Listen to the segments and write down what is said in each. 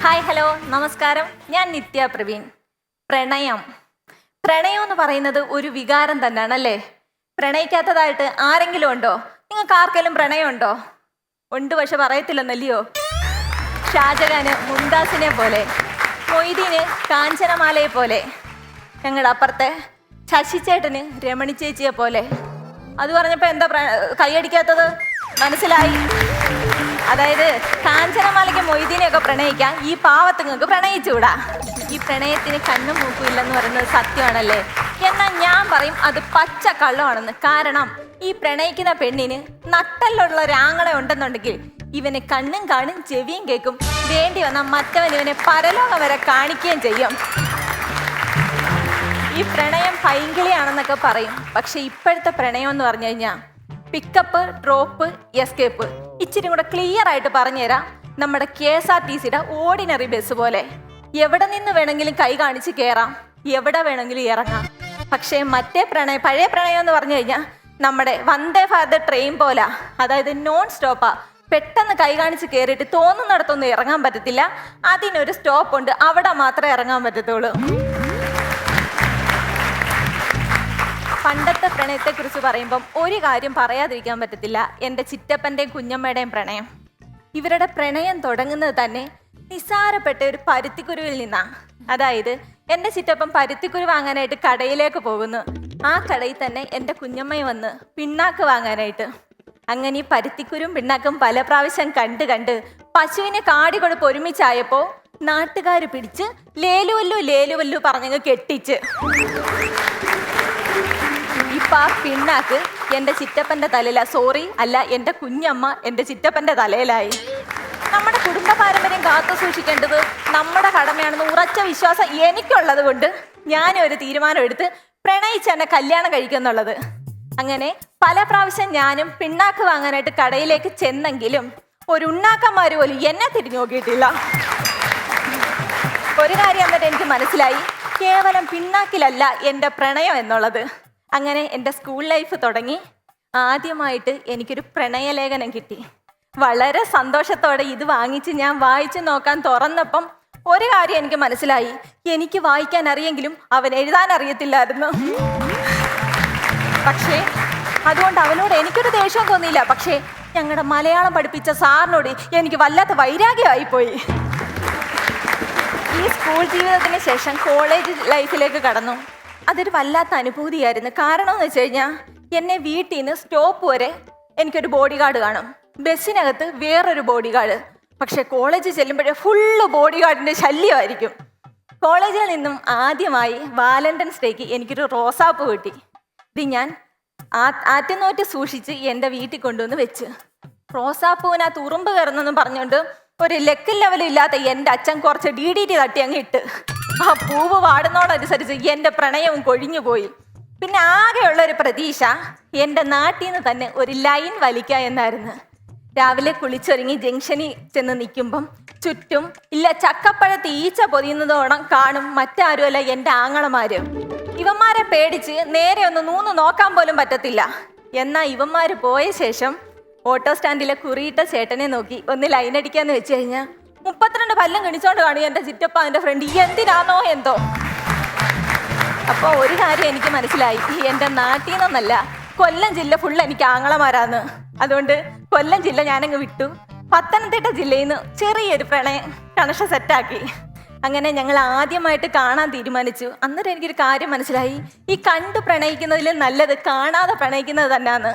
Hi hello നമസ്കാരം. ഞാൻ നിത്യ പ്രവീൺ. പ്രണയം എന്ന് പറയുന്നത് ഒരു വികാരം തന്നെയാണ് അല്ലേ? പ്രണയിക്കാത്തതായിട്ട് ആരെങ്കിലും ഉണ്ടോ? നിങ്ങൾക്ക് ആർക്കെങ്കിലും പ്രണയം ഉണ്ടോ? ഉണ്ട്, പക്ഷെ പറയത്തില്ലെന്നല്ലയോ. ഷാജഹാന് മുംതാസിനെ പോലെ, മൊയ്തീന് കാഞ്ചനമാലയെ പോലെ, ഞങ്ങളുടെ അപ്പുറത്തെ ശശിചേട്ടന് രമണി ചേച്ചിയെ പോലെ. അത് പറഞ്ഞപ്പോൾ എന്താ കൈയടിക്കാത്തത്? മനസ്സിലായി. അതായത് കാഞ്ചനമാലയ്ക്ക് മൊയ്തീനെയൊക്കെ പ്രണയിക്കാൻ ഈ പാവത്തുങ്ങൾക്ക് പ്രണയിച്ചുകൂടാ. ഈ പ്രണയത്തിന് കണ്ണും മൂക്കും ഇല്ലെന്ന് പറയുന്നത് സത്യമാണല്ലേ? എന്നാൽ ഞാൻ പറയും അത് പച്ച കള്ളമാണെന്ന്. കാരണം ഈ പ്രണയിക്കുന്ന പെണ്ണിന് നട്ടലുള്ള ഒരാങ്ങളെ ഉണ്ടെന്നുണ്ടെങ്കിൽ ഇവന് കണ്ണും കാണും ചെവിയും കേൾക്കും. വേണ്ടി വന്നാൽ മറ്റവൻ ഇവനെ പരലോകം വരെ കാണിക്കുകയും ചെയ്യും. ഈ പ്രണയം പൈങ്കിളിയാണെന്നൊക്കെ പറയും. പക്ഷെ ഇപ്പോഴത്തെ പ്രണയം എന്ന് പറഞ്ഞു കഴിഞ്ഞാൽ പിക്കപ്പ്, ഡ്രോപ്പ്, എസ്കേപ്പ്. ഇച്ചിരി കൂടെ ക്ലിയർ ആയിട്ട് പറഞ്ഞുതരാം. നമ്മുടെ KSRTCയുടെ ഓർഡിനറി ബസ് പോലെ എവിടെ നിന്ന് വേണമെങ്കിലും കൈ കാണിച്ച് കയറാം, എവിടെ വേണമെങ്കിലും ഇറങ്ങാം. പക്ഷേ മറ്റേ പഴയ പ്രണയം എന്ന് പറഞ്ഞു കഴിഞ്ഞാൽ നമ്മുടെ വന്ദേ ഭാരത് ട്രെയിൻ പോലെ, അതായത് നോൺ സ്റ്റോപ്പാ. പെട്ടെന്ന് കൈ കാണിച്ച് കയറിയിട്ട് തോന്നുന്നിടത്തൊന്നും ഇറങ്ങാൻ പറ്റത്തില്ല. അതിനൊരു സ്റ്റോപ്പ് ഉണ്ട്, അവിടെ മാത്രമേ ഇറങ്ങാൻ പറ്റത്തുള്ളൂ. പണ്ടത്തെ പ്രണയത്തെക്കുറിച്ച് പറയുമ്പം ഒരു കാര്യം പറയാതിരിക്കാൻ പറ്റത്തില്ല, എൻ്റെ ചിറ്റപ്പൻ്റെയും കുഞ്ഞമ്മയുടെയും പ്രണയം. ഇവരുടെ പ്രണയം തുടങ്ങുന്നത് തന്നെ നിസ്സാരപ്പെട്ട ഒരു പരുത്തിക്കുരുവിൽ നിന്നാണ്. അതായത് എൻ്റെ ചിറ്റപ്പൻ പരുത്തിക്കുരു വാങ്ങാനായിട്ട് കടയിലേക്ക് പോകുന്നു. ആ കടയിൽ തന്നെ എൻ്റെ കുഞ്ഞമ്മയും വന്ന് പിണ്ണാക്ക് വാങ്ങാനായിട്ട്. അങ്ങനെ ഈ പരുത്തിക്കുരും പിണ്ണാക്കും പല പ്രാവശ്യം കണ്ട് പശുവിനെ കാടി കൊടുപ്പ് ഒരുമിച്ചായപ്പോൾ നാട്ടുകാർ പിടിച്ച് ലേലുവല്ലു പറഞ്ഞങ്ങ് കെട്ടിച്ച്. ഇപ്പം ആ പിണ്ണാക്ക് എൻ്റെ ചിറ്റപ്പൻ്റെ തലയില, എൻ്റെ കുഞ്ഞമ്മ എൻ്റെ ചിറ്റപ്പൻ്റെ തലയിലായി. നമ്മുടെ കുടുംബ പാരമ്പര്യം കാത്തു സൂക്ഷിക്കേണ്ടത് നമ്മുടെ കടമയാണെന്ന് ഉറച്ച വിശ്വാസം എനിക്കുള്ളത് കൊണ്ട് ഞാനൊരു തീരുമാനം എടുത്ത് പ്രണയിച്ച് എന്നെ കല്യാണം കഴിക്കുന്നുള്ളത്. അങ്ങനെ പല പ്രാവശ്യം ഞാനും പിണ്ണാക്ക് വാങ്ങാനായിട്ട് കടയിലേക്ക് ചെന്നെങ്കിലും ഒരു ഉണ്ണാക്കന്മാർ പോലും എന്നെ തിരിഞ്ഞു നോക്കിയിട്ടില്ല. ഒരു കാര്യം എന്നിട്ട് എനിക്ക് മനസ്സിലായി, കേവലം പിണ്ണാക്കിലല്ല എൻ്റെ പ്രണയം എന്നുള്ളത്. അങ്ങനെ എൻ്റെ സ്കൂൾ ലൈഫ് തുടങ്ങി. ആദ്യമായിട്ട് എനിക്കൊരു പ്രണയലേഖനം കിട്ടി. വളരെ സന്തോഷത്തോടെ ഇത് വാങ്ങിച്ച് ഞാൻ വായിച്ചു നോക്കാൻ തുറന്നപ്പം ഒരു കാര്യം എനിക്ക് മനസ്സിലായി, എനിക്ക് വായിക്കാൻ അറിയെങ്കിലും അവൻ എഴുതാൻ അറിയത്തില്ലായിരുന്നു. പക്ഷേ അതുകൊണ്ട് അവനോട് എനിക്കൊരു ദേഷ്യം തോന്നിയില്ല. പക്ഷേ ഞങ്ങളുടെ മലയാളം പഠിപ്പിച്ച സാറിനോട് എനിക്ക് വല്ലാത്ത വൈരാഗ്യമായിപ്പോയി. ഈ സ്കൂൾ ജീവിതത്തിന് ശേഷം കോളേജ് ലൈഫിലേക്ക് കടന്നു. അതൊരു വല്ലാത്ത അനുഭൂതിയായിരുന്നു. കാരണം എന്ന് വെച്ച് കഴിഞ്ഞാൽ എന്നെ വീട്ടിൽ നിന്ന് സ്റ്റോപ്പ് വരെ എനിക്കൊരു ബോഡി ഗാർഡ് കാണും, ബസ്സിനകത്ത് വേറൊരു ബോഡി ഗാർഡ്. പക്ഷെ കോളേജിൽ ചെല്ലുമ്പോഴേ ഫുള്ള് ബോഡി ഗാർഡിൻ്റെ ശല്യമായിരിക്കും. കോളേജിൽ നിന്നും ആദ്യമായി വാലന്റൈൻസ് ഡേക്ക് എനിക്കൊരു റോസാപ്പൂ കിട്ടി. ഇത് ഞാൻ ആറ്റുനോറ്റ് സൂക്ഷിച്ച് എൻ്റെ വീട്ടിൽ കൊണ്ടുവന്ന് വെച്ച്. റോസാപ്പൂവിനകത്ത് ഉറുമ്പ് കയറുന്നെന്നും പറഞ്ഞുകൊണ്ട് ഒരു ലെക്കൽ ലെവലില്ലാത്ത എൻ്റെ അച്ഛൻ കുറച്ച് DDT തട്ടി അങ്ങ് ഇട്ട്. ആ പൂവ് വാടുന്നതനുസരിച്ച് എൻ്റെ പ്രണയവും കൊഴിഞ്ഞു പോയി. പിന്നെ ആകെയുള്ളൊരു പ്രതീക്ഷ എൻ്റെ നാട്ടിൽ നിന്ന് തന്നെ ഒരു ലൈൻ വലിക്കുക എന്നായിരുന്നു. രാവിലെ കുളിച്ചൊരുങ്ങി ജംഗ്ഷനിൽ ചെന്ന് നിൽക്കുമ്പം ചുറ്റും ഇല്ല ചക്കപ്പഴത്ത് ഈച്ച പൊതിയുന്നതോണം കാണും മറ്റാരുമല്ല എൻ്റെ ആങ്ങളമാര്. ഇവന്മാരെ പേടിച്ച് നേരെ ഒന്ന് നൂന്ന് നോക്കാൻ പോലും പറ്റത്തില്ല. എന്നാൽ ഇവന്മാർ പോയ ശേഷം ഓട്ടോ സ്റ്റാൻഡിലെ കുറിയിട്ട ചേട്ടനെ നോക്കി ഒന്ന് ലൈൻ അടിക്കാന്ന് വെച്ച് കഴിഞ്ഞാൽ 32 പല്ലും കിണിച്ചോണ്ട് കാണും എൻ്റെ ചിറ്റപ്പ എൻ്റെ ഫ്രണ്ട്. എന്തിനാണോ എന്തോ. അപ്പോൾ ഒരു കാര്യം എനിക്ക് മനസ്സിലായി, എൻ്റെ നാട്ടിൽ നിന്നല്ല കൊല്ലം ജില്ല ഫുള്ള് എനിക്ക് ആങ്ങളമാരാന്ന്. അതുകൊണ്ട് കൊല്ലം ജില്ല ഞാനങ്ങ് വിട്ടു. പത്തനംതിട്ട ജില്ലയിൽ നിന്ന് ചെറിയൊരു പ്രണയം കണക്ഷൻ സെറ്റാക്കി. അങ്ങനെ ഞങ്ങൾ ആദ്യമായിട്ട് കാണാൻ തീരുമാനിച്ചു. അന്നേരം എനിക്കൊരു കാര്യം മനസ്സിലായി, ഈ കണ്ട് പ്രണയിക്കുന്നതിൽ നല്ലത് കാണാതെ പ്രണയിക്കുന്നത് തന്നെയാണ്.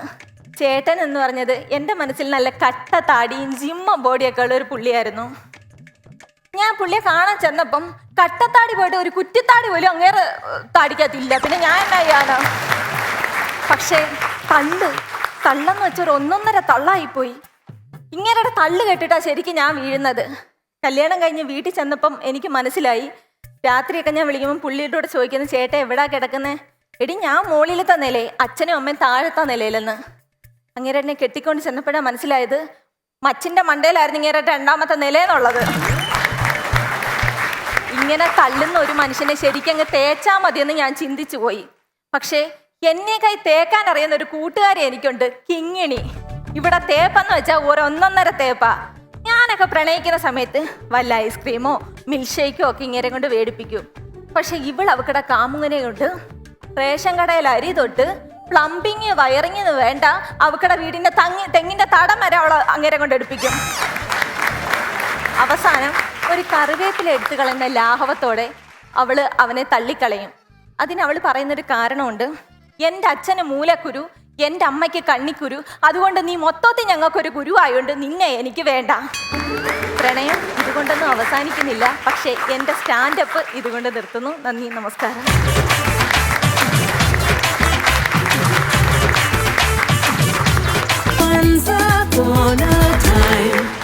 ചേട്ടൻ എന്ന് പറഞ്ഞത് എൻ്റെ മനസ്സിൽ നല്ല കട്ട താടിയും ജിമ്മ ബോഡിയൊക്കെ ഉള്ള ഒരു പുള്ളിയായിരുന്നു. ഞാൻ പുള്ളിയെ കാണാൻ ചെന്നപ്പം കട്ടത്താടി പോയിട്ട് ഒരു കുറ്റിത്താടി പോലും അങ്ങേറെ താടിക്കത്തില്ല. പിന്നെ ഞാൻ എന്നാണ്. പക്ഷേ തള്ളെന്ന് വെച്ചൊരു 1.5 തള്ളായിപ്പോയി. ഇങ്ങേരുടെ തള്ളു കേട്ടിട്ടാ ശരിക്കും ഞാൻ വീഴുന്നത്. കല്യാണം കഴിഞ്ഞ് വീട്ടിൽ ചെന്നപ്പം എനിക്ക് മനസ്സിലായി. രാത്രിയൊക്കെ ഞാൻ വിളിക്കുമ്പം പുള്ളിയുടെ കൂടെ ചോദിക്കുന്നത്, ചേട്ടൻ എവിടാ കിടക്കുന്നത്? എടി ഞാൻ മുകളിലത്തെ നിലയെ, അച്ഛനും അമ്മയും താഴത്തെ നിലയിലെന്ന്. അങ്ങേരെ എന്നെ കെട്ടിക്കൊണ്ട് ചെന്നപ്പോഴാണ് മനസ്സിലായത് മച്ചിൻ്റെ മണ്ടയിലായിരുന്നു ഇങ്ങേരെ 2ാമത്തെ നിലയെന്നുള്ളത്. ഇങ്ങനെ തള്ളുന്ന ഒരു മനുഷ്യനെ ശരിക്കങ്ങ് തേച്ചാൽ മതിയെന്ന് ഞാൻ ചിന്തിച്ചു പോയി. പക്ഷേ എന്നെ കൈ തേക്കാൻ അറിയുന്ന ഒരു കൂട്ടുകാരി എനിക്കുണ്ട്, കിങ്ങിണി. ഇവിടെ തേപ്പെന്ന് വെച്ചാൽ 1.5 തേപ്പാ. ഞാനൊക്കെ പ്രണയിക്കുന്ന സമയത്ത് വല്ല ഐസ്ക്രീമോ മിൽക്ക് ഷേക്കോ ഒക്കെ ഇങ്ങനെ കൊണ്ട് മേടിപ്പിക്കും. പക്ഷെ അവക്കടെ കാമുകനെ കൊണ്ട് റേഷൻ കടയിൽ അരി തൊട്ട് പ്ലംബിങ് വയറിങ് വേണ്ട അവക്കടെ വീടിന്റെ തെങ്ങിന്റെ തടം വരെ അവള് അങ്ങനെ കൊണ്ട് എടുപ്പിക്കും. അവസാനം ഒരു കറിവേപ്പില എടുത്തു കളയുന്ന ലാഘവത്തോടെ അവനെ തള്ളിക്കളയും. അതിനവൾ പറയുന്നൊരു കാരണമുണ്ട്. എൻ്റെ അച്ഛന് മൂലക്കുരു, എൻ്റെ അമ്മയ്ക്ക് കണ്ണിക്കുരു, അതുകൊണ്ട് നീ മൊത്തത്തിൽ ഞങ്ങൾക്കൊരു ഗുരുവായോണ്ട് നിന്നെ എനിക്ക് വേണ്ട. പ്രണയം ഇതുകൊണ്ടൊന്നും അവസാനിക്കുന്നില്ല, പക്ഷേ എൻ്റെ സ്റ്റാൻഡപ്പ് ഇതുകൊണ്ട് നിർത്തുന്നു. നന്ദി, നമസ്കാരം.